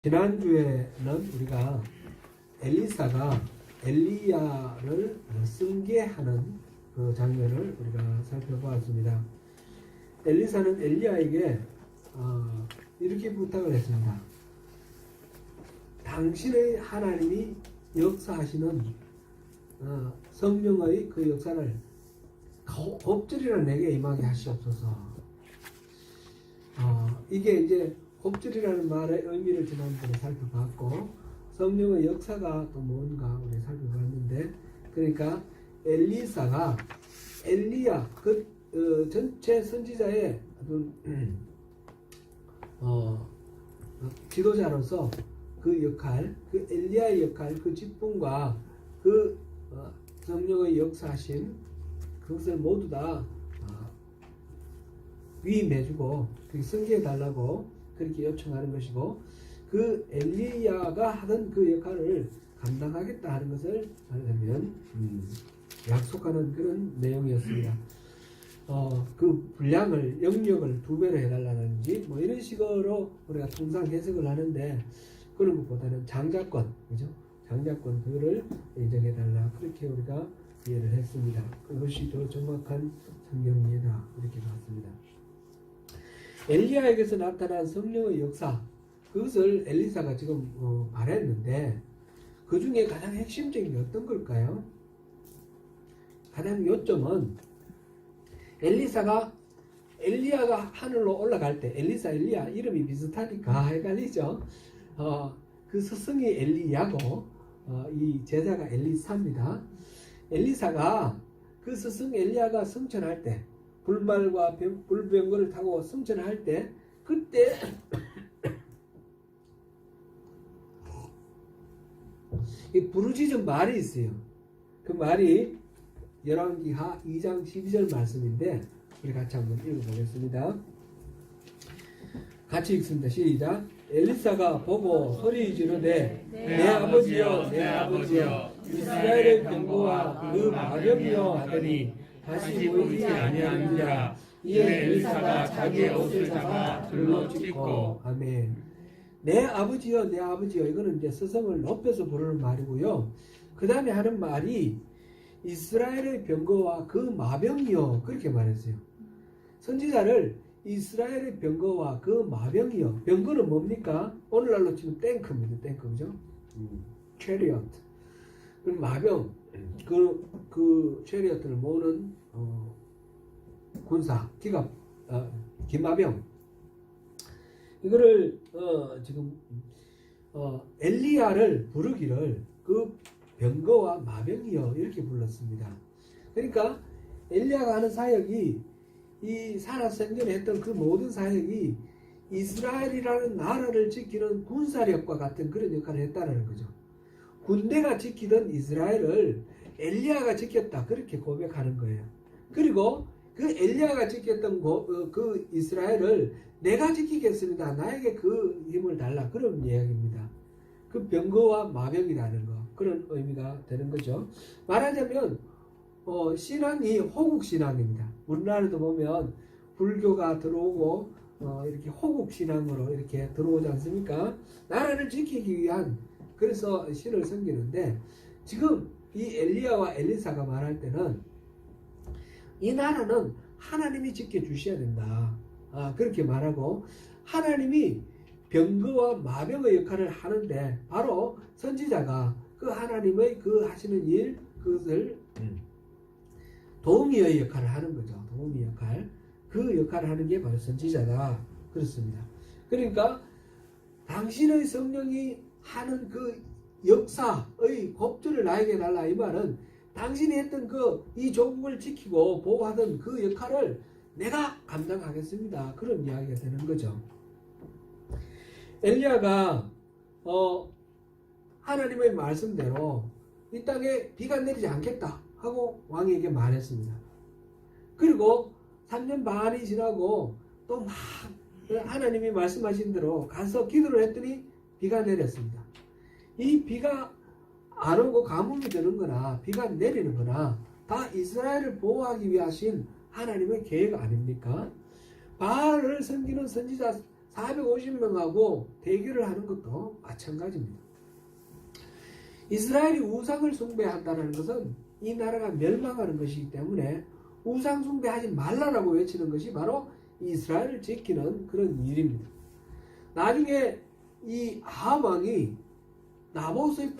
지난주에는 우리가 엘리사가 엘리야를 승계하는 그 장면을 우리가 살펴보았습니다. 엘리사는 엘리야에게 이렇게 부탁을 했습니다. 당신의 하나님이 역사하시는 성령의 그 역사를 곱절이라 내게 임하게 하시옵소서. 이게 이제 곱절이라는 말의 의미를 지난번에 살펴봤고, 성령의 역사가 또 뭔가 우리 살펴봤는데, 그러니까 엘리사가 엘리야 전체 선지자의 어떤 지도자로서 그 역할, 그 엘리야의 역할, 그 직분과 그 성령의 역사하신 그것을 모두 다 위임해주고 승계해달라고 그렇게 요청하는 것이고, 그 엘리야가 하던 그 역할을 감당하겠다 하는 것을 말하면 약속하는 그런 내용이었습니다. 그 분량을 영역을 2배로 해달라는지 뭐 이런 식으로 우리가 통상 해석을 하는데, 그런 것보다는 장자권, 그죠? 장자권 그거를 인정해달라, 그렇게 우리가 이해를 했습니다. 그것이 더 정확한 성경 이해다, 이렇게 봤습니다. 엘리야에게서 나타난 성령의 역사, 그것을 엘리사가 지금 말했는데, 그 중에 가장 핵심적인 게 어떤 걸까요? 가장 요점은 엘리야가 하늘로 올라갈 때, 엘리야 이름이 비슷하니까 헷갈리죠? 그 스승이 엘리야고 이 제자가 엘리사입니다. 엘리사가 그 스승 엘리야가 승천할 때, 불말과 불병거를 타고 승천할 때, 그때 이 부르짖은 말이 있어요. 그 말이 열왕기하 2장 12절 말씀인데, 우리 같이 한번 읽어보겠습니다. 같이 읽습니다. 시작. 엘리사가 보고 소리 지르되 내 아버지여, 내 아버지여, 이스라엘의 병거와 그 마병이여 하더니 다시 보이지 아니하느니라. 이에 엘리사가 자기의 옷을 잡아 들러 찢고. 아멘. 내 아버지여, 내 아버지여, 이거는 이제 스승을 높여서 부르는 말이고요. 그 다음에 하는 말이 이스라엘의 병거와 그 마병이여, 그렇게 말했어요. 선지자를 이스라엘의 병거와 그 마병이여, 병거는 뭡니까? 오늘날로 치면 탱크입니다. 탱크, 그죠? 체리엇. 그리고 마병, 그 체리엇을 모으는 군사, 기마병. 이거를 지금 엘리야를 부르기를 그 병거와 마병이여, 이렇게 불렀습니다. 그러니까 엘리야가 하는 사역이, 이 산하생전에 했던 그 모든 사역이 이스라엘이라는 나라를 지키는 군사력과 같은 그런 역할을 했다는 거죠. 군대가 지키던 이스라엘을 엘리야가 지켰다, 그렇게 고백하는 거예요. 그리고 그 엘리야가 지켰던 그 이스라엘을 내가 지키겠습니다, 나에게 그 힘을 달라, 그런 이야기입니다. 그 병거와 마병이라는 거, 그런 의미가 되는 거죠. 말하자면 신앙이 호국신앙입니다. 우리나라도 보면 불교가 들어오고 이렇게 호국신앙으로 이렇게 들어오지 않습니까? 나라를 지키기 위한, 그래서 신을 섬기는데, 지금 이 엘리야와 엘리사가 말할 때는 이 나라는 하나님이 지켜주셔야 된다, 그렇게 말하고, 하나님이 병거와 마병의 역할을 하는데, 바로 선지자가 그 하나님의 그 하시는 일, 그것을 도우미의 역할을 하는 거죠. 도우미 역할. 그 역할을 하는 게 바로 선지자다, 그렇습니다. 그러니까 당신의 성령이 하는 그 역사의 곱절을 나에게 달라, 이 말은 당신이 했던 이 조국을 지키고 보호하던 그 역할을 내가 감당하겠습니다, 그런 이야기가 되는 거죠. 엘리야가 하나님의 말씀대로 이 땅에 비가 내리지 않겠다 하고 왕에게 말했습니다. 그리고 3년 반이 지나고 또 막 하나님이 말씀하신 대로 가서 기도를 했더니 비가 내렸습니다. 이 비가 안 오고 가뭄이 되는 거나 비가 내리는 거나 다 이스라엘을 보호하기 위하신 하나님의 계획 아닙니까? 바알을 섬기는 선지자 450명하고 대결을 하는 것도 마찬가지입니다. 이스라엘이 우상을 숭배한다는 것은 이 나라가 멸망하는 것이기 때문에 우상 숭배하지 말라라고 외치는 것이 바로 이스라엘을 지키는 그런 일입니다. 나중에 이 아합 왕이 나봇의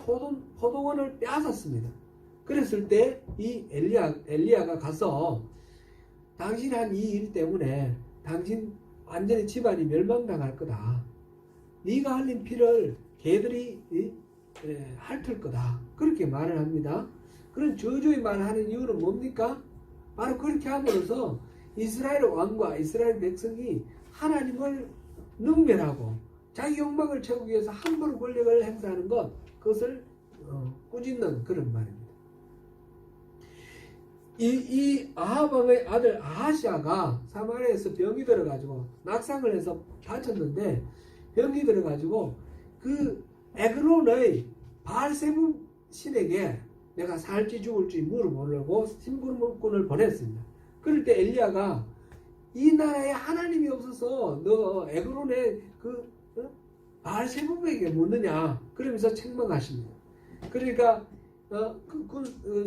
포도원을 빼앗았습니다. 그랬을 때 이 엘리야가 가서 당신 한 이 일 때문에 당신 완전히 집안이 멸망당할 거다. 네가 흘린 피를 개들이 핥을 거다. 그렇게 말을 합니다. 그런 저주의 말을 하는 이유는 뭡니까? 바로 그렇게 함으로써 이스라엘 왕과 이스라엘 백성이 하나님을 능멸하고 자기 욕망을 채우기 위해서 함부로 권력을 행사하는 것, 그것을 꾸짖는 그런 말입니다. 이 아합 왕의 아들 아하시아가 사마리아에서 병이 들어가지고 낙상을 해서 다쳤는데, 병이 들어가지고 그 에그론의 바알세불 신에게 내가 살지 죽을지 물어보려고 심부름꾼을 보냈습니다. 그럴 때 엘리야가 이 나라에 하나님이 없어서 너 에그론의 그 바알세불에게 묻느냐, 그러면서 책망하십니다. 그러니까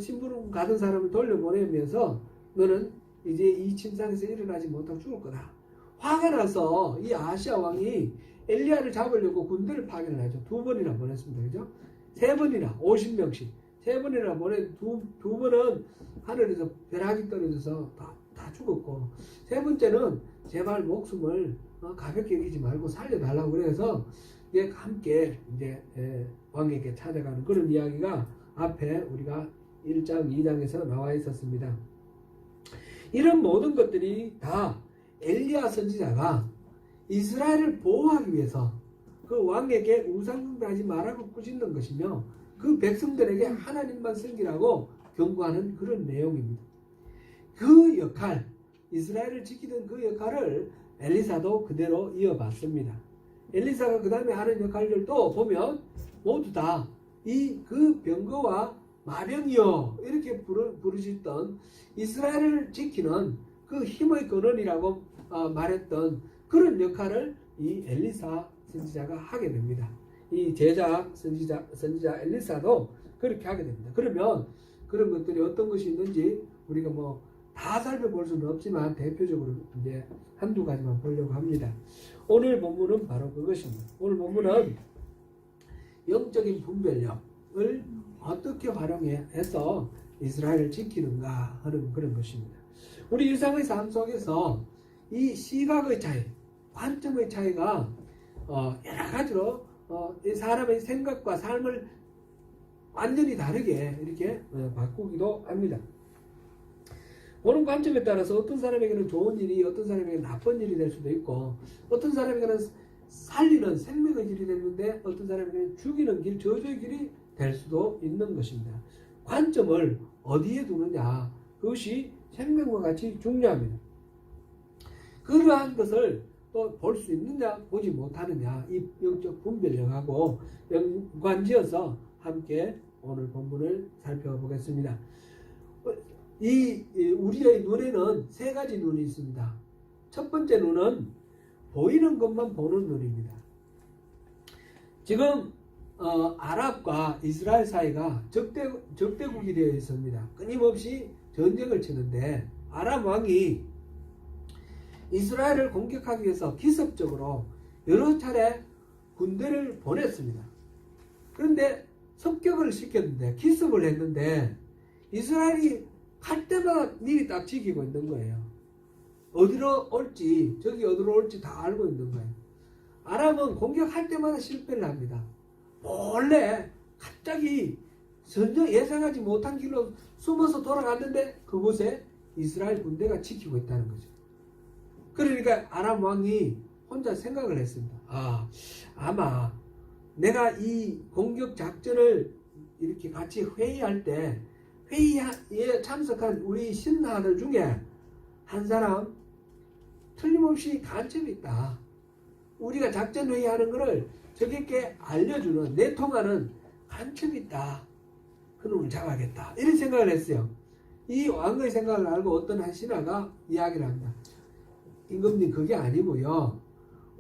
심부름 가던 사람을 돌려보내면서 너는 이제 이 침상에서 일어나지 못하고 죽을 거다. 화가 나서 이 아하시아 왕이 엘리야를 잡으려고 군대를 파견을 하죠. 2번이나 보냈습니다. 그죠? 3번이나 50명씩 3번이나 보내 두 번은 하늘에서 벼락이 떨어져서 다 죽었고, 3번째는 제발 목숨을 가볍게 여기지 말고 살려달라고 그래서 이제 함께 이제 왕에게 찾아가는 그런 이야기가 앞에 우리가 1장 2장에서 나와 있었습니다. 이런 모든 것들이 다 엘리야 선지자가 이스라엘을 보호하기 위해서 그 왕에게 우상숭배하지 말라고 꾸짖는 것이며, 그 백성들에게 하나님만 섬기라고 경고하는 그런 내용입니다. 그 역할, 이스라엘을 지키던 그 역할을 엘리사도 그대로 이어봤습니다. 엘리사가 그 다음에 하는 역할들도 보면 모두 다 그 병거와 마병이여 이렇게 부르셨던 이스라엘을 지키는 그 힘의 근원이라고 말했던 그런 역할을 이 엘리사 선지자가 하게 됩니다. 이 제자 선지자 엘리사도 그렇게 하게 됩니다. 그러면 그런 것들이 어떤 것이 있는지 우리가 다 살펴볼 수는 없지만 대표적으로 이제 한두 가지만 보려고 합니다. 오늘 본문은 바로 그것입니다. 오늘 본문은 영적인 분별력을 어떻게 활용해서 이스라엘을 지키는가 하는 그런 것입니다. 우리 일상의 삶 속에서 이 시각의 차이, 관점의 차이가 여러 가지로 이 사람의 생각과 삶을 완전히 다르게 이렇게 바꾸기도 합니다. 보는 관점에 따라서 어떤 사람에게는 좋은 일이 어떤 사람에게는 나쁜 일이 될 수도 있고, 어떤 사람에게는 살리는 생명의 길이 되는데 어떤 사람에게는 죽이는 길, 저주의 길이 될 수도 있는 것입니다. 관점을 어디에 두느냐, 그것이 생명과 같이 중요합니다. 그러한 것을 또 볼 수 있느냐 보지 못하느냐, 이 영적 분별력하고 연관지어서 함께 오늘 본문을 살펴보겠습니다. 우리의 눈에는 3가지 눈이 있습니다. 첫 번째 눈은 보이는 것만 보는 눈입니다. 지금 아랍과 이스라엘 사이가 적대국이 되어 있습니다. 끊임없이 전쟁을 치는데 아랍 왕이 이스라엘을 공격하기 위해서 기습적으로 여러 차례 군대를 보냈습니다. 그런데 습격을 시켰는데, 기습을 했는데 이스라엘이 갈 때마다 미리 딱 지키고 있는 거예요. 어디로 올지, 저기 어디로 올지 다 알고 있는 거예요. 아랍은 공격할 때마다 실패를 합니다. 몰래 갑자기 전혀 예상하지 못한 길로 숨어서 돌아갔는데 그곳에 이스라엘 군대가 지키고 있다는 거죠. 그러니까 아람 왕이 혼자 생각을 했습니다. 아마 내가 이 공격 작전을 이렇게 같이 회의할 때 회의에 참석한 우리 신하들 중에 한 사람 틀림없이 간첩이 있다. 우리가 작전 회의하는 것을 적에게 알려주는, 내통하는 간첩이 있다. 그놈을 잡아야겠다. 이런 생각을 했어요. 이 왕의 생각을 알고 어떤 한 신하가 이야기를 합니다. 임금님, 그게 아니고요,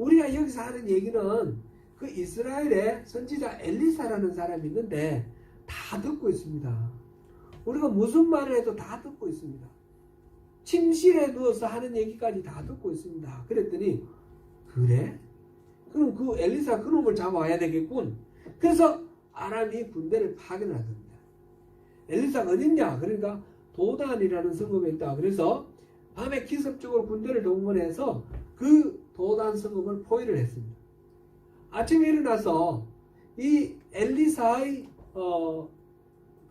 우리가 여기서 하는 얘기는 그 이스라엘의 선지자 엘리사라는 사람이 있는데 다 듣고 있습니다. 우리가 무슨 말을 해도 다 듣고 있습니다. 침실에 누워서 하는 얘기까지 다 듣고 있습니다. 그랬더니 그래? 그럼 그 엘리사 그놈을 잡아와야 되겠군. 그래서 아람이 군대를 파견을 하답니다. 엘리사가 어딨냐? 그러니까 도단이라는 성읍에 있다. 그래서 밤에 기습적으로 군대를 동원해서 그 도단 성읍을 포위를 했습니다. 아침에 일어나서 이 엘리사의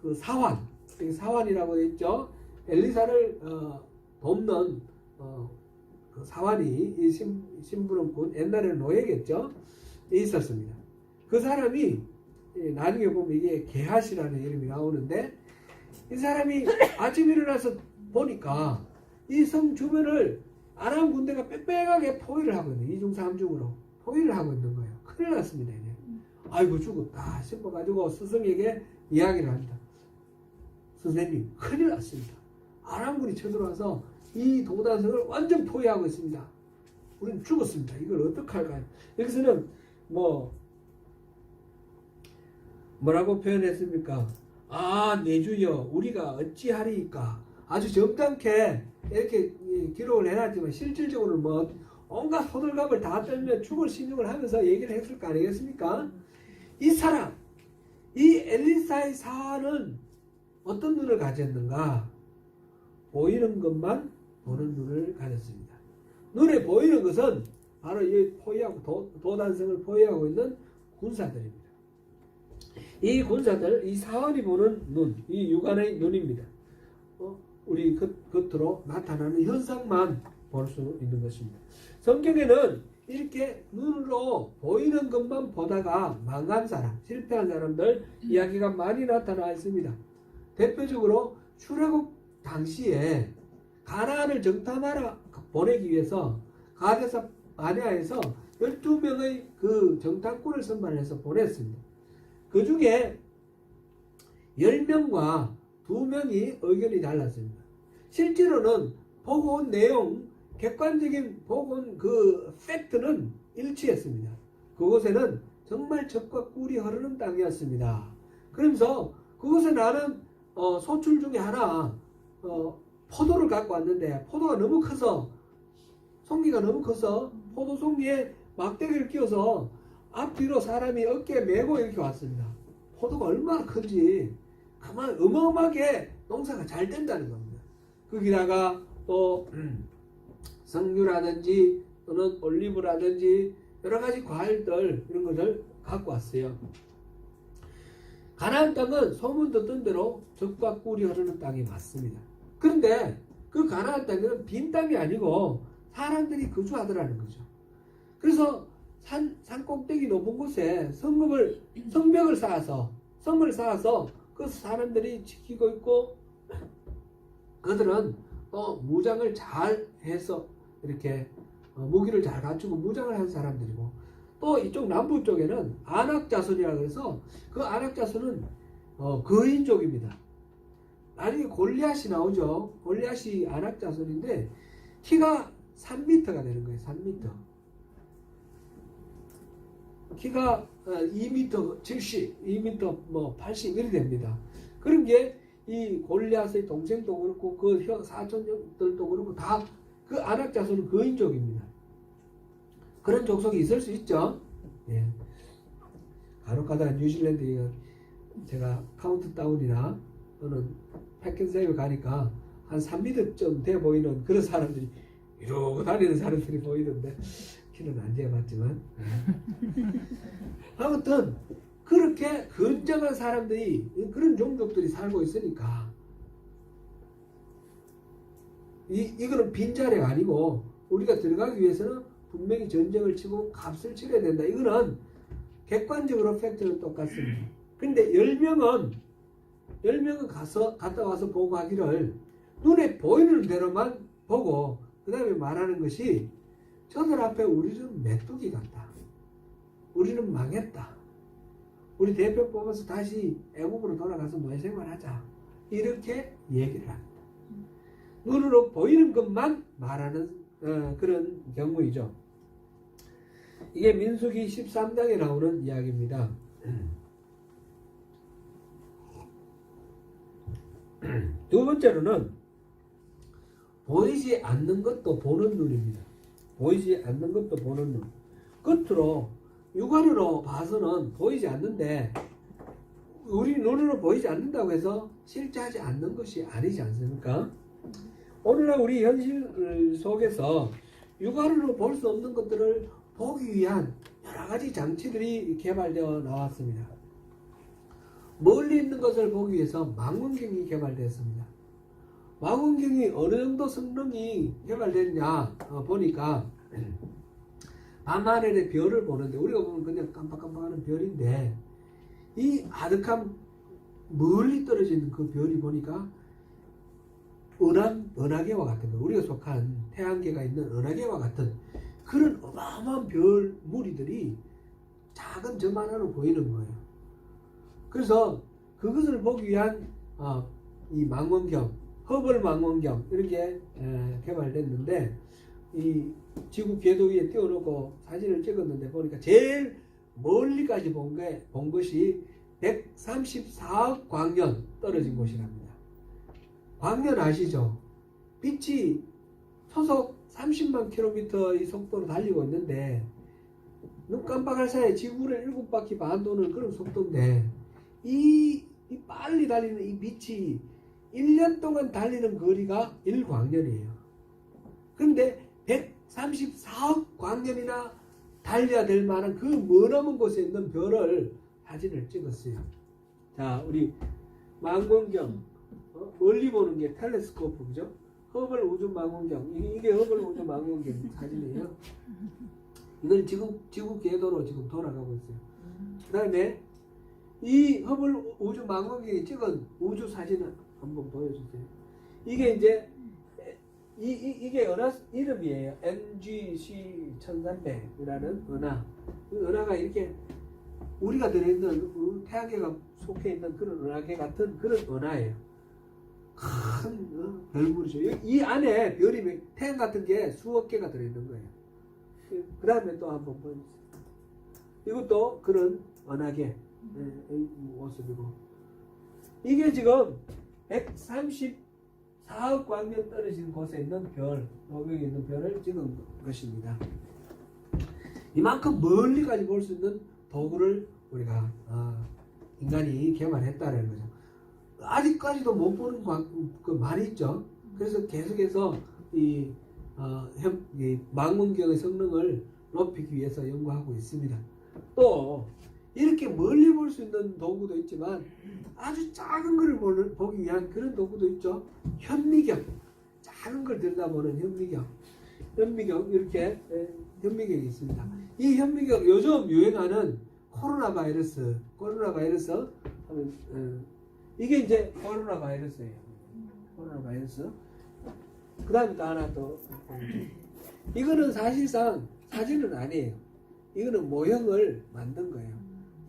그 사환이라고 되어 있죠. 엘리사를 돕는 그 사환이 이 심부름꾼, 옛날에는 노예겠죠. 있었습니다. 그 사람이 나중에 보면 이게 게하시라는 이름이 나오는데, 이 사람이 아침에 일어나서 보니까 이 성 주변을 아람 군대가 빽빽하게 포위를 하고 있는, 2중 3중으로 포위를 하고 있는 거예요. 큰일 났습니다. 이제. 아이고 죽었다 싶어가지고 스승에게 이야기를 합니다. 선생님, 큰일 났습니다. 아람군이 쳐들어와서 이 도단성을 완전 포위하고 있습니다. 우리는 죽었습니다. 이걸 어떻게 할까요? 여기서는 뭐라고 표현했습니까? 아, 내 주여, 우리가 어찌하리이까? 아주 점잖게 이렇게 기록을 해놨지만 실질적으로는 온갖 호들갑을 다 떨며 죽을 신용을 하면서 얘기를 했을 거 아니겠습니까? 이 사람, 이 엘리사의 사환은 어떤 눈을 가졌는가? 보이는 것만 보는 눈을 가졌습니다. 눈에 보이는 것은 바로 이 포위하고 도단성을 포위하고 있는 군사들입니다. 이 군사들, 이 사환이 보는 눈, 이 육안의 눈입니다. 우리 겉으로 나타나는 현상만 볼 수 있는 것입니다. 성경에는 이렇게 눈으로 보이는 것만 보다가 망한 사람, 실패한 사람들 이야기가 많이 나타나 있습니다. 대표적으로 출애굽 당시에 가나안을 정탐하러 보내기 위해서 가데스 바네아에서 12명의 그 정탐꾼을 선발해서 보냈습니다. 그 중에 10명과 2명이 의견이 달랐습니다. 실제로는 보고 온 내용, 객관적인 보고 온 그 팩트는 일치했습니다. 그곳에는 정말 젖과 꿀이 흐르는 땅이었습니다. 그러면서 그곳에 나는 소출 중에 하나 포도를 갖고 왔는데 포도가 너무 커서 송이가 너무 커서 포도 송이에 막대기를 끼워서 앞뒤로 사람이 어깨에 메고 이렇게 왔습니다. 포도가 얼마나 큰지 가만 어마어마하게 농사가 잘 된다는 겁니다. 거기다가 또 석류라든지 또는 올리브라든지 여러 가지 과일들 이런 것을 갖고 왔어요. 가나안 땅은 소문 듣던 대로 젖과 꿀이 흐르는 땅이 맞습니다. 그런데 그 가나안 땅은 빈 땅이 아니고 사람들이 거주하더라는 거죠. 그래서 산 꼭대기 높은 곳에 성벽을 쌓아서 그 사람들이 지키고 있고, 그들은 또 무장을 잘 해서 이렇게 무기를 잘 갖추고 무장을 한 사람들이고, 또 이쪽 남부 쪽에는 아낙자손이라고 해서 그 아낙자손은 거인족입니다. 나중에 골리앗이 나오죠. 골리앗이 아낙자손인데 키가 3m가 되는 거예요. 3m. 키가 2m 70, 2m 80 이렇게 됩니다. 그런 게 이 골리앗의 동생도 그렇고 그 사촌들도 그렇고 다 그 아낙자손은 거인족입니다. 그런 족속이 있을 수 있죠. 예. 간혹가다가 뉴질랜드 제가 카운트다운이나 또는 패킨세이브 가니까 한 3m쯤 돼 보이는 그런 사람들이 이러고 다니는 사람들이 보이던데 키는 안 재봤지만 아무튼 그렇게 건장한 사람들이 그런 종족들이 살고 있으니까 이거는 빈자리가 아니고 우리가 들어가기 위해서는 분명히 전쟁을 치고 값을 치러야 된다. 이거는 객관적으로 팩트는 똑같습니다. 근데 10명은 갔다 와서 보고 하기를 눈에 보이는 대로만 보고 그 다음에 말하는 것이 저들 앞에 우리는 메뚜기 같다. 우리는 망했다. 우리 대표 뽑아서 다시 애국으로 돌아가서 노예생활하자. 이렇게 얘기를 합니다. 눈으로 보이는 것만 말하는 그런 경우이죠. 이게 민수기 13장에 나오는 이야기입니다. 두 번째로는 보이지 않는 것도 보는 눈입니다. 보이지 않는 것도 보는 눈. 겉으로 육안으로 봐서는 보이지 않는데 우리 눈으로 보이지 않는다고 해서 실제하지 않는 것이 아니지 않습니까? 오늘날 우리 현실 속에서 육안으로 볼 수 없는 것들을 보기 위한 여러 가지 장치들이 개발되어 나왔습니다. 멀리 있는 것을 보기 위해서 망원경이 개발되었습니다. 망원경이 어느 정도 성능이 개발됐냐 보니까 밤하늘의 별을 보는데 우리가 보면 그냥 깜빡깜빡하는 별인데 이 아득한 멀리 떨어지는 그 별이 보니까 은하계와 같은 거, 우리가 속한 태양계가 있는 은하계와 같은 그런 어마어마한 별 무리들이 작은 점 하나로 보이는 거예요. 그래서 그것을 보기 위한 이 망원경, 허블 망원경 이렇게 개발됐는데 이 지구 궤도 위에 띄워놓고 사진을 찍었는데 보니까 제일 멀리까지 본 것이 134억 광년 떨어진 곳이랍니다. 광년 아시죠? 빛이 초속 30만 킬로미터의 속도로 달리고 있는데 눈 깜빡할 사이에 지구를 7바퀴 반 도는 그런 속도인데 이 빨리 달리는 이 빛이 1년 동안 달리는 거리가 1광년이에요. 그런데 134억 광년이나 달려야 될 만한 그 머나먼 곳에 있는 별을 사진을 찍었어요. 자, 우리 망원경 멀리 보는 게 텔레스코프, 그죠? 허블 우주 망원경, 이게 허블 우주 망원경 사진이에요. 이건 지구 궤도로 지금 돌아가고 있어요. 그 다음에 이 허블 우주 망원경이 찍은 우주 사진을 한번 보여주세요. 이게 이제 이게 은하 이름이에요. NGC 1300이라는 은하. 그 은하가 이렇게 우리가 들어있는 태양계가 속해 있는 그런 은하계 같은 그런 은하예요. 큰 별물이죠. 이 안에 별이 태양 같은 게 수억 개가 들어있는 거예요. 그 다음에 또 한번 보여주세요. 이것도 그런 은하계 모습이고 이게 지금 134억 광년 떨어진 곳에 있는 별, 여기 있는 별을 찍은 것입니다. 이만큼 멀리까지 볼 수 있는 도구를 우리가 인간이 개발했다는 거죠. 아직까지도 못 보는 그 말이 있죠. 그래서 계속해서 이 망원경의 성능을 높이기 위해서 연구하고 있습니다. 또 이렇게 멀리 볼 수 있는 도구도 있지만 아주 작은 것을 보기 위한 그런 도구도 있죠. 현미경, 작은 걸 들여다보는 현미경 이렇게 현미경이 있습니다. 이 현미경 요즘 유행하는 코로나 바이러스 이게 이제 코로나 바이러스예요. 코로나 바이러스. 그 다음에 또 하나 또 이거는 사실상 사진은 아니에요. 이거는 모형을 만든 거예요.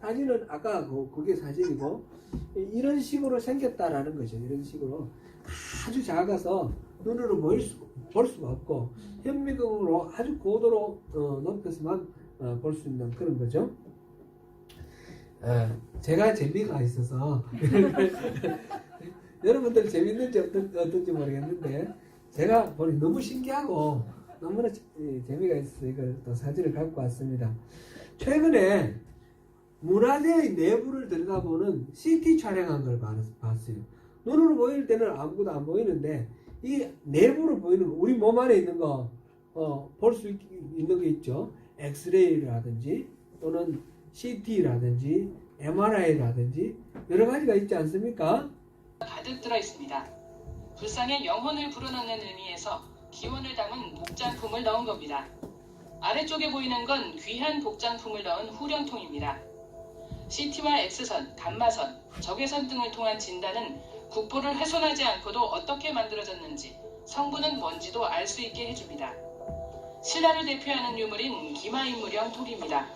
사진은 아까 그게 사진이고 이런 식으로 생겼다라는 거죠. 이런 식으로 아주 작아서 눈으로 볼 수가 없고 현미경으로 아주 고도로 높여서만 볼 수 있는 그런 거죠. 제가 재미가 있어서 여러분들 재밌는지 어떤지 모르겠는데 제가 보니 너무 신기하고 너무나 재미가 있어서 이걸 또 사진을 갖고 왔습니다. 최근에 문화재의 내부를 들여다보는 CT 촬영한 걸 봤어요. 눈으로 보일 때는 아무것도 안 보이는데 이 내부로 보이는 우리 몸 안에 있는 거 볼 수 있는 게 있죠. 엑스레이라든지 또는 CT라든지 MRI라든지 여러 가지가 있지 않습니까? 가득 들어 있습니다. 불상에 영혼을 불어넣는 의미에서 기원을 담은 복장품을 넣은 겁니다. 아래쪽에 보이는 건 귀한 복장품을 넣은 후령통입니다. CT와 X선, 감마선, 적외선 등을 통한 진단은 국보를 훼손하지 않고도 어떻게 만들어졌는지, 성분은 뭔지도 알 수 있게 해줍니다. 신라를 대표하는 유물인 기마인물형 톡입니다.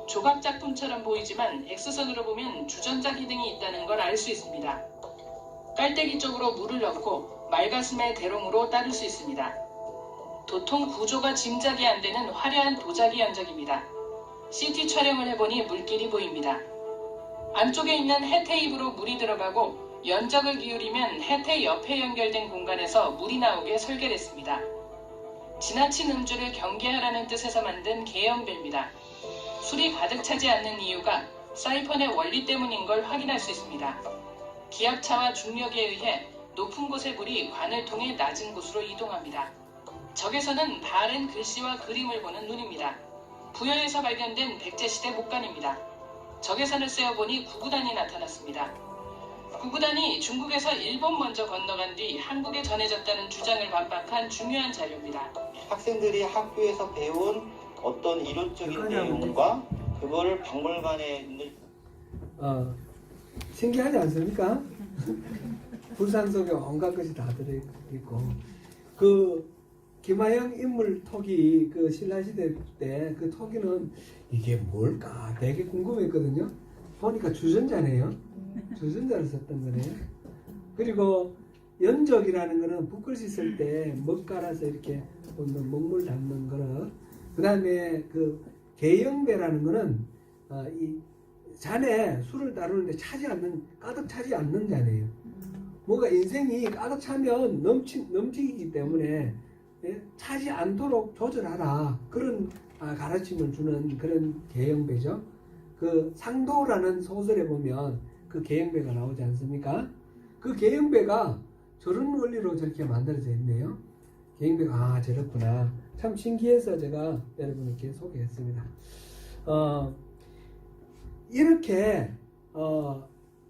조각작품처럼 보이지만 X선으로 보면 주전자 기능이 있다는 걸 알 수 있습니다. 깔때기 쪽으로 물을 넣고 말가슴에 대롱으로 따를 수 있습니다. 도통 구조가 짐작이 안 되는 화려한 도자기 연적입니다. CT 촬영을 해보니 물길이 보입니다. 안쪽에 있는 해테입으로 물이 들어가고 연적을 기울이면 해테 옆에 연결된 공간에서 물이 나오게 설계됐습니다. 지나친 음주를 경계하라는 뜻에서 만든 계형배입니다. 술이 가득 차지 않는 이유가 사이펀의 원리 때문인 걸 확인할 수 있습니다. 기압차와 중력에 의해 높은 곳의 물이 관을 통해 낮은 곳으로 이동합니다. 적에서는 바른 글씨와 그림을 보는 눈입니다. 부여에서 발견된 백제시대 목관입니다. 적외선을 쐬어보니 구구단이 나타났습니다. 구구단이 중국에서 일본 먼저 건너간 뒤 한국에 전해졌다는 주장을 반박한 중요한 자료입니다. 학생들이 학교에서 배운 어떤 이론적인 내용과 그거를 박물관에 있는 신기하지 않습니까? 불상 속에 온갖 것이 다 들어있고 그 김하영 인물 토기 그 신라시대 때 그 토기는 이게 뭘까 되게 궁금했거든요. 보니까 주전자네요. 주전자를 썼던 거네요. 그리고 연적이라는 거는 붓글씨 쓸 때 먹 깔아서 이렇게 먹물 담는 거를 그 다음에 그 계영배라는 거는 이 잔에 술을 따르는데 가득 차지 않는 잔이에요. 뭔가 인생이 가득 차면 넘치기 때문에 차지 않도록 조절하라 그런 가르침을 주는 그런 계영배죠. 그 상도라는 소설에 보면 그 계영배가 나오지 않습니까? 그 계영배가 저런 원리로 저렇게 만들어져 있네요. 계영배가 저렇구나. 참 신기해서 제가 여러분께 소개했습니다. 이렇게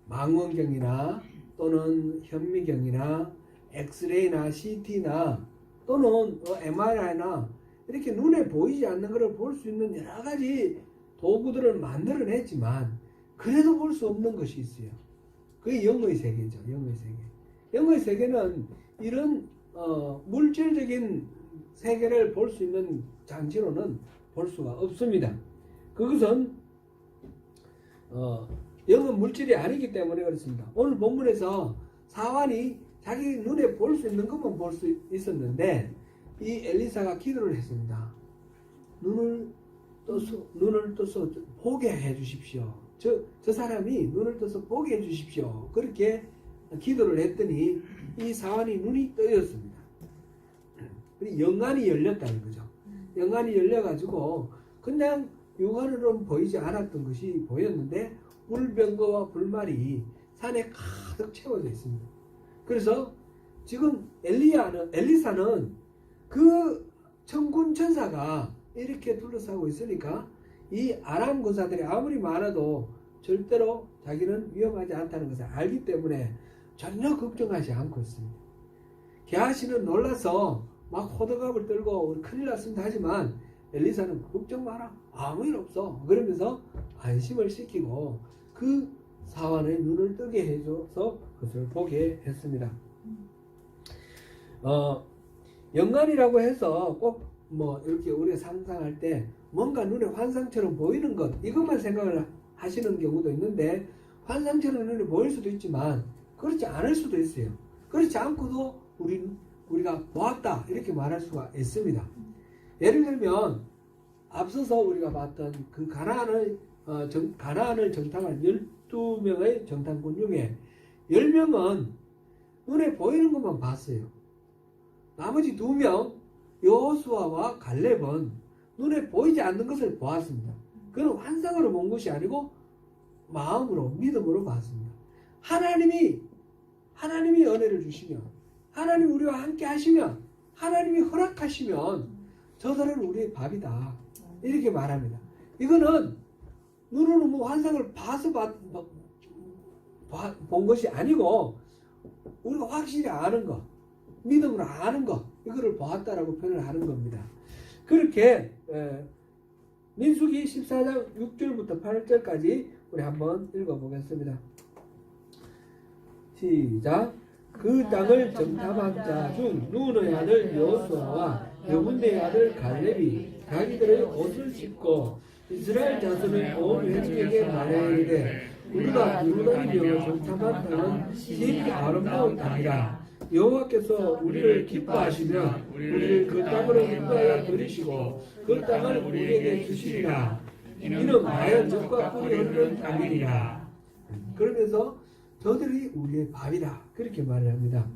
망원경이나 또는 현미경이나 엑스레이나 CT나 또는 MRI나 이렇게 눈에 보이지 않는 것을 볼 수 있는 여러 가지 도구들을 만들어냈지만 그래도 볼 수 없는 것이 있어요. 그게 영의 세계죠. 영의 세계. 영의 세계는 이런 물질적인 세계를 볼 수 있는 장치로는 볼 수가 없습니다. 그것은 영은 물질이 아니기 때문에 그렇습니다. 오늘 본문에서 사환이 자기 눈에 볼 수 있는 것만 볼 수 있었는데 이 엘리사가 기도를 했습니다. 눈을 떠서 보게 해 주십시오. 저 사람이 눈을 떠서 보게 해 주십시오. 그렇게 기도를 했더니 이 사환이 눈이 떠였습니다. 영안이 열렸다는 거죠. 영안이 열려가지고 그냥 육안으로는 보이지 않았던 것이 보였는데 물병거와 불말이 산에 가득 채워져 있습니다. 그래서 지금 엘리사는 그 천군 천사가 이렇게 둘러싸고 있으니까 이 아람 군사들이 아무리 많아도 절대로 자기는 위험하지 않다는 것을 알기 때문에 전혀 걱정하지 않고 있습니다. 게하시는 놀라서 막 호들갑을 떨고 큰일 났습니다 하지만 엘리사는 걱정 마라 아무 일 없어 그러면서 안심을 시키고 그 사환의 눈을 뜨게 해줘서 그것을 보게 했습니다. 영안이라고 해서 꼭 이렇게 우리가 상상할 때 뭔가 눈에 환상처럼 보이는 것 이것만 생각을 하시는 경우도 있는데 환상처럼 눈에 보일 수도 있지만 그렇지 않을 수도 있어요. 그렇지 않고도 우리가 보았다 이렇게 말할 수가 있습니다. 예를 들면 앞서서 우리가 봤던 그 가나안을 정탐한 12명의 정탐꾼 중에 10명은 눈에 보이는 것만 봤어요. 나머지 2명 여호수아와 갈렙은 눈에 보이지 않는 것을 보았습니다. 그는 환상으로 본 것이 아니고 마음으로 믿음으로 봤습니다. 하나님이 은혜를 주시면 하나님이 우리와 함께 하시면 하나님이 허락하시면 저들은 우리의 밥이다 이렇게 말합니다. 이거는 눈으로 환상을 봐서 본 것이 아니고 우리가 확실히 아는 것 믿음으로 아는 것 이거를 보았다라고 표현을 하는 겁니다. 그렇게 민수기 14장 6절부터 8절까지 우리 한번 읽어보겠습니다. 시작. 그 땅을 정탐한 자 중 눈의 아들 여호수아와 여분의 아들 갈렙이 자기들의 옷을 찢고 이스라엘 자손의 온 회중에게 말하이르되 우리가 두루다니며 정탐한 땅은 심히 아름다운 땅이라. 여호와께서 우리를 기뻐하시면 우리를 그 땅으로 인도하여 들이시고 그 땅을 우리에게 주시리라. 이는 과연 젖과 꿀이 흐르는 땅이니라. 그러면서 저들이 우리의 밥이다. 그렇게 말을 합니다.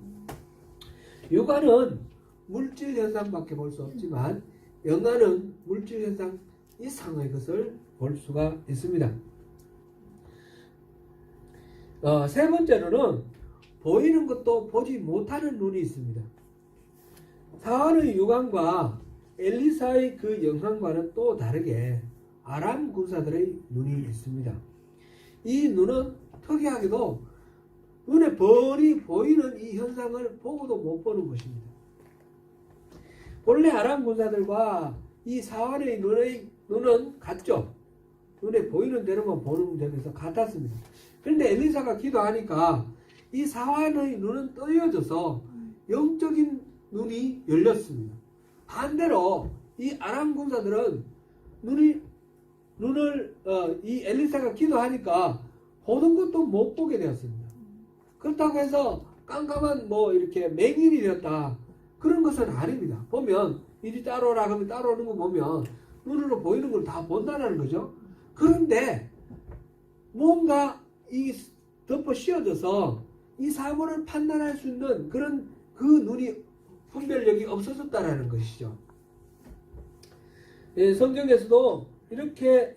육아는 물질 현상밖에 볼 수 없지만 영아는 물질 현상 이상의 것을 볼 수가 있습니다. 세 번째로는 보이는 것도 보지 못하는 눈이 있습니다. 사환의 유광과 엘리사의 그 영광과는 또 다르게 아람 군사들의 눈이 있습니다. 이 눈은 특이하게도 눈에 뻔히 보이는 이 현상을 보고도 못 보는 것입니다. 본래 아람 군사들과 이 사환의 눈은 같죠. 눈에 보이는 대로만 보는 점에서 같았습니다. 그런데 엘리사가 기도하니까 이 사환의 눈은 떠여져서 영적인 눈이 열렸습니다. 반대로 이 아람 군사들은 이 엘리사가 기도하니까 보는 것도 못 보게 되었습니다. 그렇다고 해서 깜깜한 이렇게 맹인이 되었다. 그런 것은 아닙니다. 보면 이리 따라오라 하면 따라오는 거 보면 눈으로 보이는 걸 다 본다는 거죠. 그런데 뭔가 이 덮어 씌워져서 이 사물을 판단할 수 있는 그런 그 눈이 분별력이 없어졌다라는 것이죠. 성경에서도 이렇게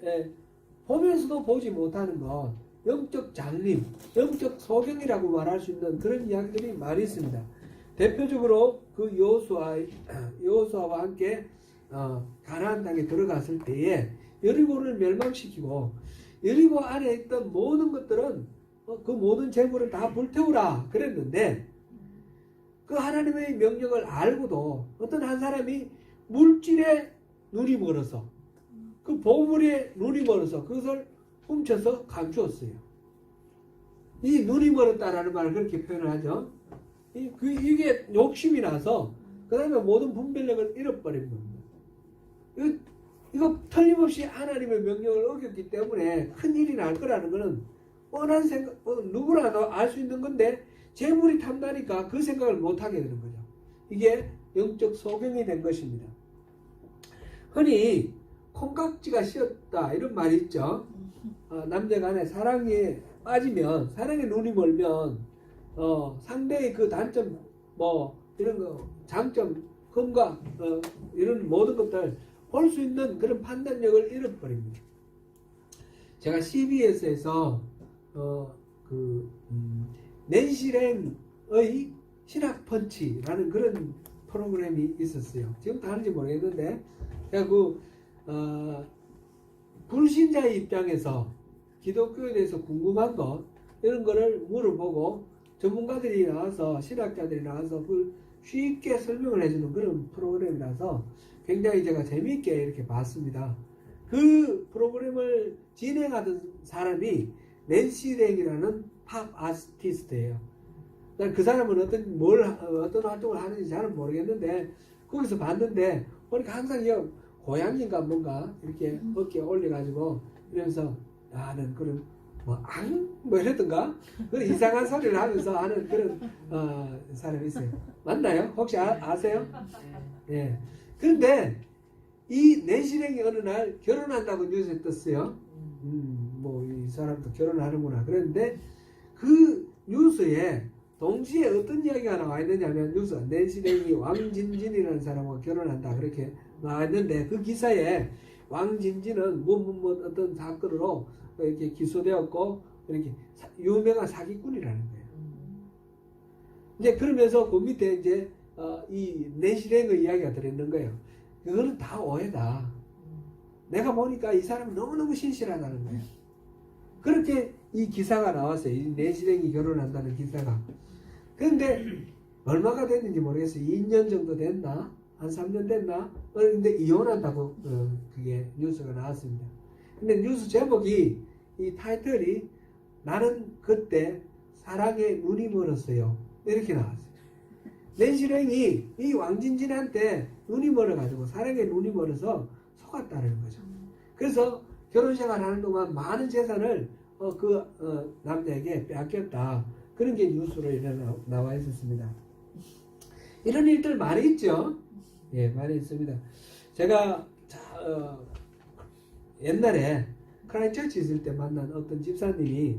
보면서도 보지 못하는 것, 영적 장림, 영적 소경이라고 말할 수 있는 그런 이야기들이 많이 있습니다. 대표적으로 그 여호수아와 함께 가나안 땅에 들어갔을 때에 여리고를 멸망시키고 여리고 안에 있던 모든 것들은 그 모든 재물을 다 불태우라 그랬는데 그 하나님의 명령을 알고도 어떤 한 사람이 물질에 눈이 멀어서 그 보물에 눈이 멀어서 그것을 훔쳐서 감추었어요. 이 눈이 멀었다라는 말을 그렇게 표현을 하죠. 이게 욕심이 나서 그 다음에 모든 분별력을 잃어버린 겁니다. 이거 틀림없이 하나님의 명령을 어겼기 때문에 큰일이 날 거라는 것은 뻔한 생각, 누구라도 알 수 있는 건데 재물이 탐나니까 그 생각을 못하게 되는 거죠. 이게 영적 소경이 된 것입니다. 흔히 콩깍지가 씌었다 이런 말이 있죠. 남녀간에 사랑에 빠지면, 사랑에 눈이 멀면 상대의 그 단점 이런 거 장점 흠과 이런 모든 것들 볼 수 있는 그런 판단력을 잃어버립니다. 제가 CBS에서 낸시랭의 신학펀치라는 그런 프로그램이 있었어요. 지금 다른지 모르겠는데 불신자의 입장에서 기독교에 대해서 궁금한 것 이런 거를 물어보고 전문가들이 나와서 신학자들이 나와서 그걸 쉽게 설명을 해주는 그런 프로그램이라서 굉장히 제가 재미있게 이렇게 봤습니다. 그 프로그램을 진행하던 사람이 낸시 랭이라는 팝 아티스트예요. 그 사람은 어떤 활동을 하는지 잘은 모르겠는데 거기서 봤는데 보니까 항상 고양이인가 뭔가 이렇게 어깨에 올려가지고 이러면서 하는 그런 이랬던가 그런 이상한 소리를 하면서 하는 그런 사람이 있어요. 맞나요? 혹시 아세요? 예. 그런데 이 낸시랭이 어느 날 결혼한다고 뉴스에 떴어요. 이 사람도 결혼하는구나. 그런데 그 뉴스에 동시에 어떤 이야기가 나와 있느냐면 뉴스 낸시랭이 왕진진이라는 사람과 결혼한다 그렇게 나와 있는데 그 기사에 왕진진은 어떤 사건으로 이렇게 기소되었고 이렇게 유명한 사기꾼이라는 거예요. 이제 그러면서 그 밑에 이제 이 낸시랭의 이야기가 들어있는 거예요. 그거는 다 오해다. 내가 보니까 이 사람은 너무너무 신실하다는 거예요. 그렇게 이 기사가 나왔어요. 이 낸시랭이 결혼한다는 기사가. 그런데 얼마가 됐는지 모르겠어요. 2년 정도 됐나? 한 3년 됐나? 근데 이혼한다고 그게 뉴스가 나왔습니다. 근데 뉴스 제목이 이 타이틀이 나는 그때 사랑에 눈이 멀었어요. 이렇게 나왔어요. 낸시랭이 이 왕진진한테 눈이 멀어가지고 사랑에 눈이 멀어서 속았다는 거죠. 그래서 결혼생활 하는 동안 많은 재산을 남자에게 빼앗겼다. 그런 게 뉴스로 나와 있었습니다. 이런 일들 많이 있죠. 예, 많이 있습니다. 제가 옛날에 크라이처치 있을 때 만난 어떤 집사님이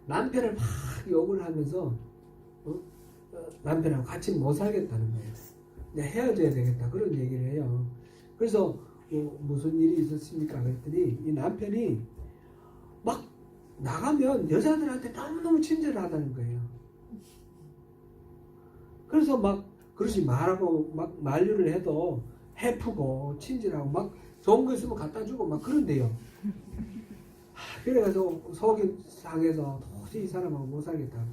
남편을 막 욕을 하면서 남편하고 같이 못 살겠다는 거예요. 이제 헤어져야 되겠다 그런 얘기를 해요. 그래서 무슨 일이 있었습니까? 그랬더니 이 남편이 막 나가면 여자들한테 너무너무 친절하다는 거예요. 그래서 막 그러지 말라고 막 만류를 해도 해프고 친절하고 막 좋은 거 있으면 갖다 주고 막 그런데요. 그래가지고 속이 상해서 도저히 이 사람하고 못 살겠다.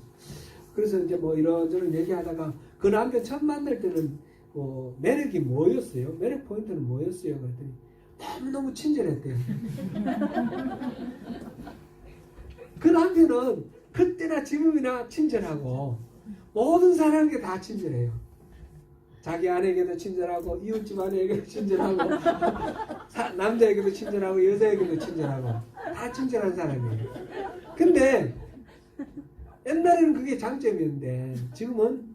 그래서 이제 뭐 이런저런 얘기하다가 그 남편 처음 만날 때는 매력이 뭐였어요? 매력 포인트는 뭐였어요? 그랬더니 너무너무 친절했대요. 그 남편은 그때나 지금이나 친절하고 모든 사람에게 다 친절해요. 자기 아내에게도 친절하고 이웃집 아내에게도 친절하고 남자에게도 친절하고 여자에게도 친절하고 다 친절한 사람이에요. 근데 옛날에는 그게 장점이었는데 지금은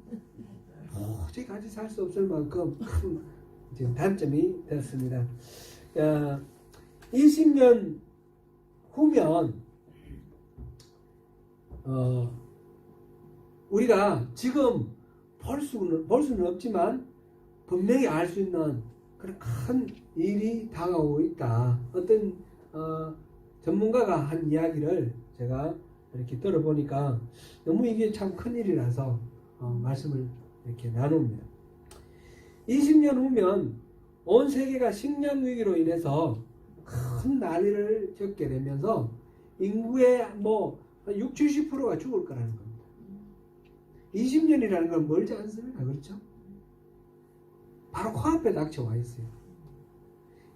도저히 같이 살 수 없을 만큼 큰 지금 단점이 됐습니다. 20년 후면 우리가 지금 볼 수는 없지만 분명히 알 수 있는 그런 큰 일이 다가오고 있다. 어떤 전문가가 한 이야기를 제가 이렇게 들어보니까 너무 이게 참 큰일이라서 말씀을 이렇게 나눕니다. 20년 후면 온 세계가 식량 위기로 인해서 큰 난리를 겪게 되면서 인구의 뭐 60, 70%가 죽을 거라는 겁니다. 20년이라는 건 멀지 않습니다. 그렇죠? 바로 코앞에 닥쳐와 있어요.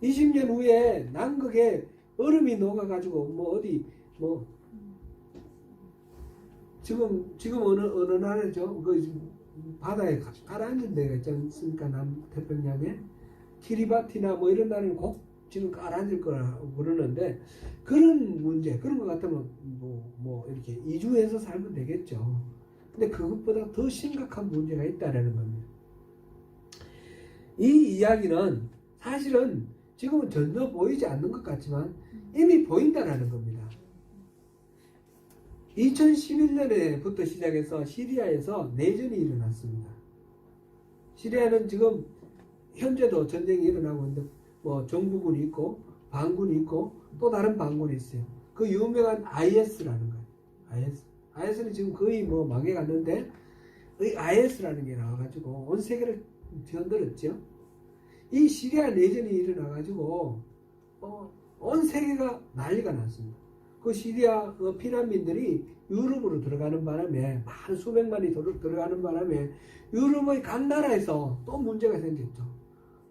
20년 후에 남극에 얼음이 녹아가지고 뭐 어디 뭐 지금 어느 나라죠? 그 바다에 가라앉은 데가 있지 않습니까? 남태평양에 키리바티나 뭐 이런 나라는 꼭 지금 가라앉을 거라고 그러는데 그런 문제 그런 것 같으면 뭐 이렇게 이주해서 살면 되겠죠. 근데 그것보다 더 심각한 문제가 있다라는 겁니다. 이 이야기는 사실은 지금은 전혀 보이지 않는 것 같지만 이미 보인다라는 겁니다. 2011년에부터 시작해서 시리아에서 내전이 일어났습니다. 시리아는 지금 현재도 전쟁이 일어나고 있는데 뭐 정부군이 있고 반군이 있고 또 다른 반군이 있어요. 그 유명한 IS라는 거예요. IS는 지금 거의 뭐 망해갔는데 이 IS라는 게 나와가지고 온 세계를 뒤흔들었죠. 이 시리아 내전이 일어나가지고 온 세계가 난리가 났습니다. 그 시리아 피난민들이 유럽으로 들어가는 바람에 많은 수백만이 들어가는 바람에 유럽의 각 나라에서 또 문제가 생겼죠.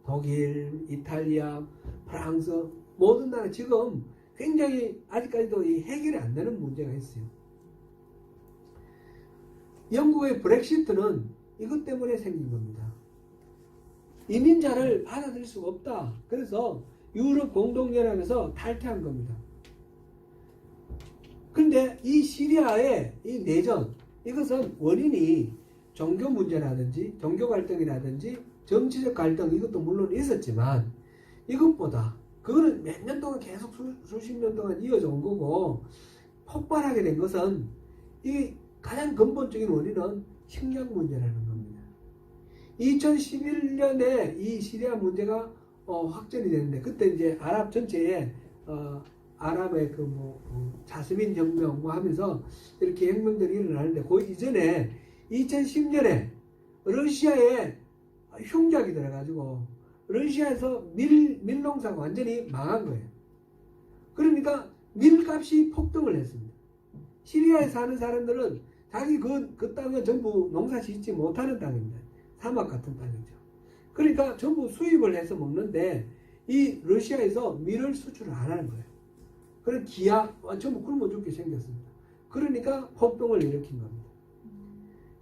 독일, 이탈리아, 프랑스 모든 나라 지금 굉장히 아직까지도 이 해결이 안 되는 문제가 있어요. 영국의 브렉시트는 이것 때문에 생긴 겁니다. 이민자를 받아들일 수가 없다. 그래서 유럽 공동연합에서 탈퇴한 겁니다. 그런데 이 시리아의 이 내전 이것은 원인이 종교 문제라든지 종교 갈등이라든지 정치적 갈등 이것도 물론 있었지만 이것보다 그거는 몇 년 동안 계속 수십 년 동안 이어져 온 거고 폭발하게 된 것은 이 가장 근본적인 원인은 식량 문제라는 겁니다. 2011년에 이 시리아 문제가 확전이 됐는데 그때 이제 아랍 전체에 아랍의 자스민 혁명 뭐 하면서 이렇게 혁명들이 일어나는데 그 이전에 2010년에 러시아에 흉작이 들어가지고 러시아에서 밀농사가 완전히 망한 거예요. 그러니까 밀값이 폭등을 했습니다. 시리아에 사는 사람들은 자기 그 땅은 전부 농사 짓지 못하는 땅입니다. 사막 같은 땅이죠. 그러니까 전부 수입을 해서 먹는데 이 러시아에서 밀을 수출을 안 하는 거예요. 그래서 기아 전부 굶어 죽게 생겼습니다. 그러니까 폭동을 일으킨 겁니다.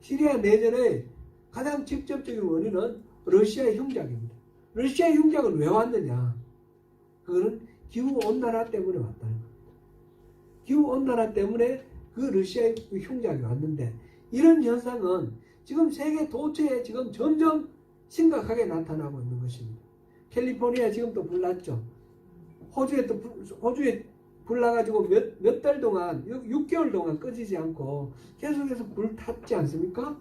시리아 내전의 가장 직접적인 원인은 러시아의 흉작입니다. 러시아의 흉작은 왜 왔느냐? 그거는 기후온난화 때문에 왔다는 겁니다. 기후온난화 때문에 그 러시아의 흉작이 왔는데 이런 현상은 지금 세계 도처에 지금 점점 심각하게 나타나고 있는 것입니다. 캘리포니아에 지금 또 불 났죠. 호주에 불 나가지고 몇 달 동안 6개월 동안 꺼지지 않고 계속해서 불 탔지 않습니까?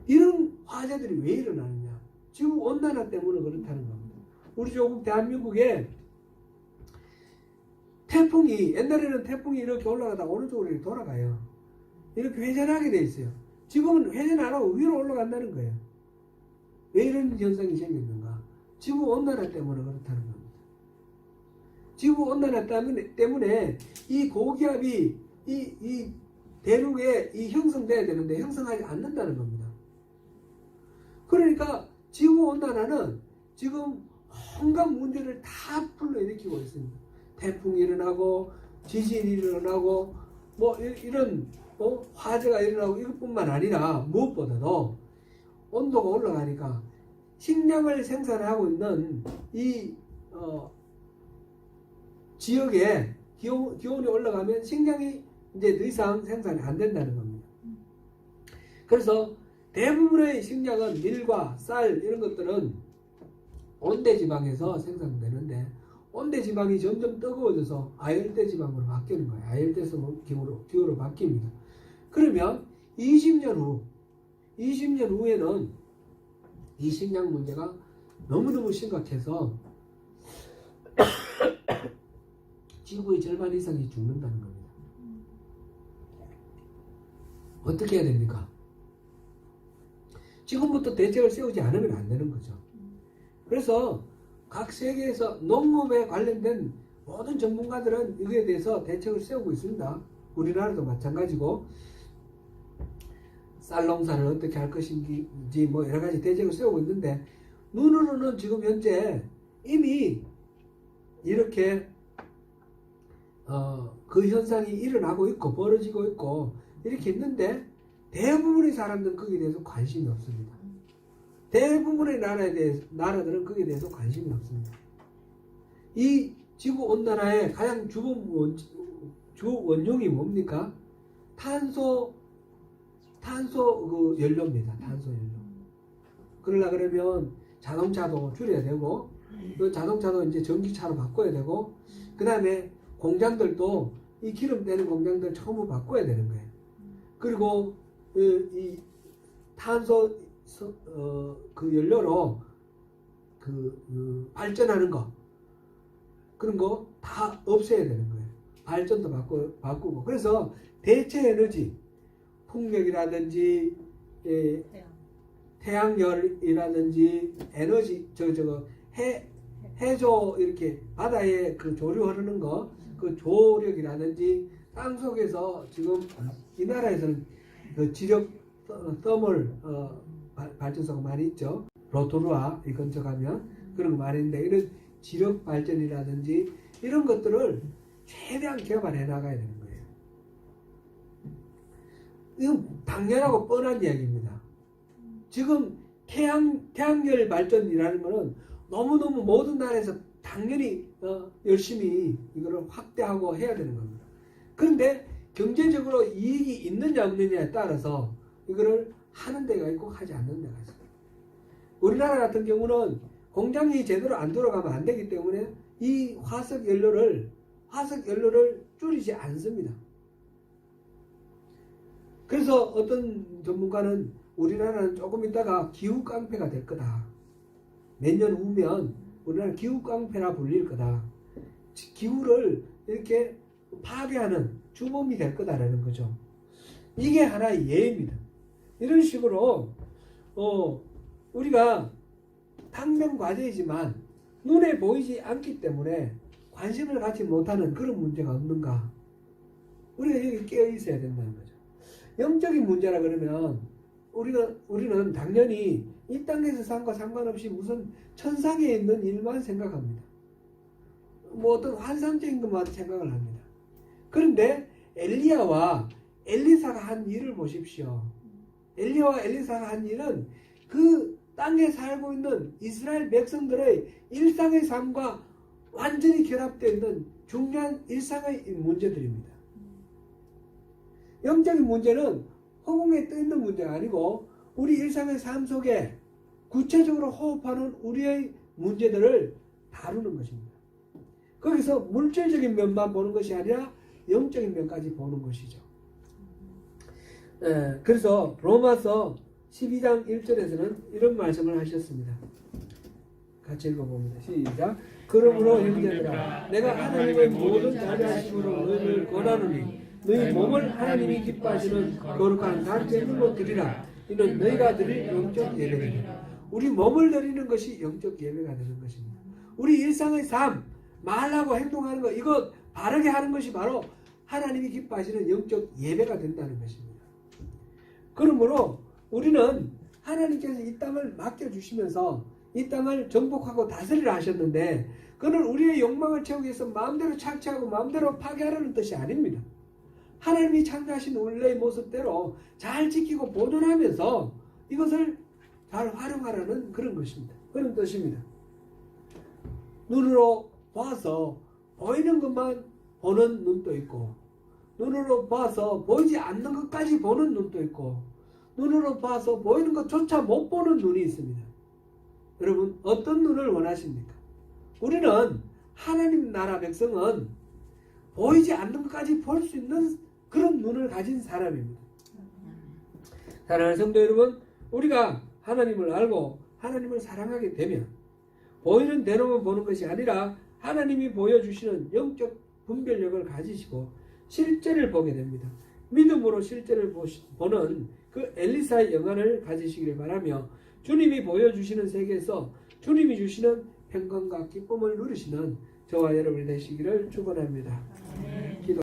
이런 화재들이 왜 일어나느냐? 지구 온난화 때문에 그렇다는 겁니다. 우리 조국 대한민국에 태풍이, 옛날에는 태풍이 이렇게 올라가다가 어느 쪽으로 이렇게 돌아가요. 이렇게 회전하게 돼 있어요. 지금은 회전 안 하고 위로 올라간다는 거예요. 왜 이런 현상이 생겼는가? 지구 온난화 때문에 그렇다는 겁니다. 지구 온난화 때문에 이 고기압이 이 대륙에 형성돼야 되는데 형성하지 않는다는 겁니다. 그러니까 지구 온난화는 지금 온갖 문제를 다 불러일으키고 있습니다. 태풍이 일어나고 지진이 일어나고 뭐 이런 화재가 일어나고 이것뿐만 아니라 무엇보다도 온도가 올라가니까 식량을 생산하고 있는 이 지역에 기온이 올라가면 식량이 이제 더 이상 생산이 안 된다는 겁니다. 그래서 대부분의 식량은 밀과 쌀 이런 것들은 온대지방에서 생산되는데 온대지방이 점점 뜨거워져서 아열대 지방으로 바뀌는 거예요. 아열대에서 기후로 바뀝니다. 그러면 20년 후에는 이 식량 문제가 너무너무 심각해서 지구의 절반 이상이 죽는다는 겁니다. 어떻게 해야 됩니까? 지금부터 대책을 세우지 않으면 안 되는 거죠. 그래서 각 세계에서 농업에 관련된 모든 전문가들은 이거에 대해서 대책을 세우고 있습니다. 우리나라도 마찬가지고 쌀 농사를 어떻게 할 것인지 뭐 여러 가지 대책을 세우고 있는데 눈으로는 지금 현재 이미 이렇게 그 현상이 일어나고 있고 벌어지고 있고 이렇게 있는데 대부분의 사람들은 거기에 대해서 관심이 없습니다. 대부분의 나라들은 거기에 대해서 관심이 없습니다. 이 지구온난화의 가장 주 원흉이 뭡니까? 탄소 연료입니다. 탄소 연료. 그러면 자동차도 줄여야 되고, 그 자동차도 이제 전기차로 바꿔야 되고, 그 다음에 공장들도 이 기름 떼는 공장들 전부 바꿔야 되는 거예요. 그리고 이 탄소 그 연료로 발전하는 거 그런 거 다 없애야 되는 거예요. 발전도 바꾸고. 그래서 대체 에너지 풍력이라든지 태양열이라든지 에너지 해조 이렇게 바다에 그 조류 흐르는 거 그 조력이라든지 땅 속에서 지금 이 나라에서는 그 지력 서멀 발전소가 많이 있죠. 로토루아 이 근처 가면 그런 거 많이 있는데 이런 지력 발전이라든지 이런 것들을 최대한 개발해 나가야 되는 거예요. 이건 당연하고 뻔한 이야기입니다. 지금 태양열 발전이라는 거는 너무너무 모든 나라에서 당연히 열심히 이거를 확대하고 해야 되는 겁니다. 그런데 경제적으로 이익이 있느냐 없느냐에 따라서 이거를 하는 데가 있고 하지 않는 데가 있습니다. 우리나라 같은 경우는 공장이 제대로 안 돌아가면 안 되기 때문에 이 화석 연료를 줄이지 않습니다. 그래서 어떤 전문가는 우리나라는 조금 있다가 기후 깡패가 될 거다. 몇 년 후면 우리나라 기후 깡패라 불릴 거다. 기후를 이렇게 파괴하는 주범이 될 거다라는 거죠. 이게 하나의 예입니다. 이런 식으로 우리가 당면 과제이지만 눈에 보이지 않기 때문에 관심을 갖지 못하는 그런 문제가 없는가? 우리가 여기 깨어 있어야 된다는 거죠. 영적인 문제라 그러면 우리는 당연히 이 땅에서 산과 상관없이 무슨 천상에 있는 일만 생각합니다. 뭐 어떤 환상적인 것만 생각을 합니다. 그런데 엘리야와 엘리사가 한 일을 보십시오. 엘리야와 엘리사가 한 일은 그 땅에 살고 있는 이스라엘 백성들의 일상의 삶과 완전히 결합되어 있는 중요한 일상의 문제들입니다. 영적인 문제는 허공에 떠 있는 문제가 아니고 우리 일상의 삶 속에 구체적으로 호흡하는 우리의 문제들을 다루는 것입니다. 거기서 물질적인 면만 보는 것이 아니라 영적인 면까지 보는 것이죠. 그래서 로마서 12장 1절에서는 이런 말씀을 하셨습니다. 같이 읽어봅니다. 시작. 그러므로 형제들아 내가 하나님의 모든 자비하심으로 너희를 권하노니 너희 몸을 하나님이 기뻐하시는 거룩한 단제물로 드리라. 이는 너희가 드릴 영적 예배니라. 우리 몸을 드리는 것이 영적 예배가 되는 것입니다. 우리 일상의 삶, 말하고 행동하는 것, 이거 바르게 하는 것이 바로 하나님이 기뻐하시는 영적 예배가 된다는 것입니다. 그러므로 우리는 하나님께서 이 땅을 맡겨주시면서 이 땅을 정복하고 다스리라 하셨는데 그는 우리의 욕망을 채우기 위해서 마음대로 착취하고 마음대로 파괴하려는 뜻이 아닙니다. 하나님이 창조하신 원래의 모습대로 잘 지키고 보존하면서 이것을 잘 활용하라는 그런 것입니다. 그런 뜻입니다. 눈으로 봐서 보이는 것만 보는 눈도 있고 눈으로 봐서 보이지 않는 것까지 보는 눈도 있고 눈으로 봐서 보이는 것조차 못 보는 눈이 있습니다. 여러분 어떤 눈을 원하십니까? 우리는 하나님 나라 백성은 보이지 않는 것까지 볼 수 있는 그런 눈을 가진 사람입니다. 사랑하는 성도 여러분, 우리가 하나님을 알고 하나님을 사랑하게 되면 보이는 대로만 보는 것이 아니라 하나님이 보여주시는 영적 분별력을 가지시고 실제를 보게 됩니다. 믿음으로 실제를 보는 그 엘리사의 영안을 가지시기를 바라며 주님이 보여주시는 세계에서 주님이 주시는 평강과 기쁨을 누리시는 저와 여러분이 되시기를 축원합니다. 기도.